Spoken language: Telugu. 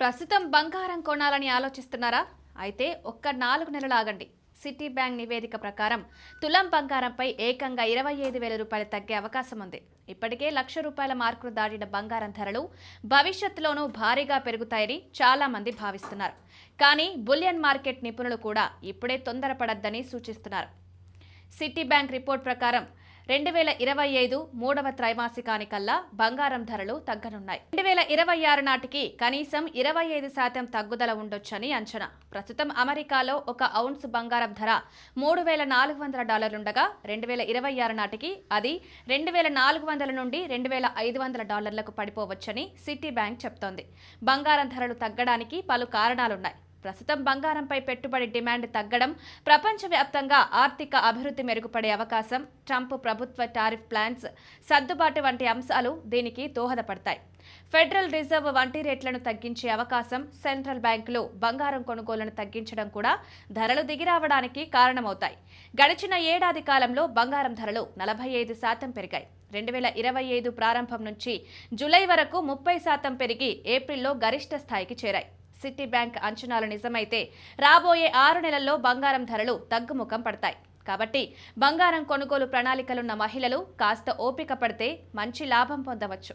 ప్రస్తుతం బంగారం కొనాలని ఆలోచిస్తున్నారా? అయితే ఒక్క 4 నెలలు ఆగండి. సిటీ బ్యాంక్ నివేదిక ప్రకారం తులం బంగారంపై ఏకంగా 25,000 రూపాయలు తగ్గే అవకాశం ఉంది. ఇప్పటికే ₹1,00,000 మార్కును దాటిన బంగారం ధరలు భవిష్యత్తులోనూ భారీగా పెరుగుతాయని చాలా మంది భావిస్తున్నారు. కానీ బులియన్ మార్కెట్ నిపుణులు కూడా ఇప్పుడే తొందరపడొద్దని సూచిస్తున్నారు. సిటీ బ్యాంక్ రిపోర్ట్ ప్రకారం 2025 మూడవ త్రైమాసికానికల్లా బంగారం ధరలు తగ్గనున్నాయి. 2026 నాటికి కనీసం 25% తగ్గుదల ఉండొచ్చని అంచనా. ప్రస్తుతం అమెరికాలో ఒక ఔన్స్ బంగారం ధర $3,400 ఉండగా 2026 నాటికి అది $2,400 నుండి $2,500లకు పడిపోవచ్చని సిటీ బ్యాంక్ చెప్తోంది. బంగారం ధరలు తగ్గడానికి పలు కారణాలున్నాయి. ప్రస్తుతం బంగారంపై పెట్టుబడి డిమాండ్ తగ్గడం, ప్రపంచవ్యాప్తంగా ఆర్థిక అభివృద్ధి మెరుగుపడే అవకాశం, ట్రంప్ ప్రభుత్వ టారిఫ్ ప్లాన్స్ సర్దుబాటు వంటి అంశాలు దీనికి దోహదపడతాయి. ఫెడరల్ రిజర్వ్ వడ్డీ రేట్లను తగ్గించే అవకాశం, సెంట్రల్ బ్యాంకులు బంగారం కొనుగోలును తగ్గించడం కూడా ధరలు దిగిరావడానికి కారణమవుతాయి. గడిచిన ఏడాది కాలంలో బంగారం ధరలు 45% పెరిగాయి. 2025 ప్రారంభం నుంచి జూలై వరకు 30% పెరిగి ఏప్రిల్లో గరిష్ట స్థాయికి చేరాయి. సిటీ బ్యాంక్ అంచనాలు నిజమైతే రాబోయే 6 నెలల్లో బంగారం ధరలు తగ్గుముఖం పడతాయి. కాబట్టి బంగారం కొనుగోలు ప్రణాళికలున్న మహిళలు కాస్త ఓపిక పడితే మంచి లాభం పొందవచ్చు.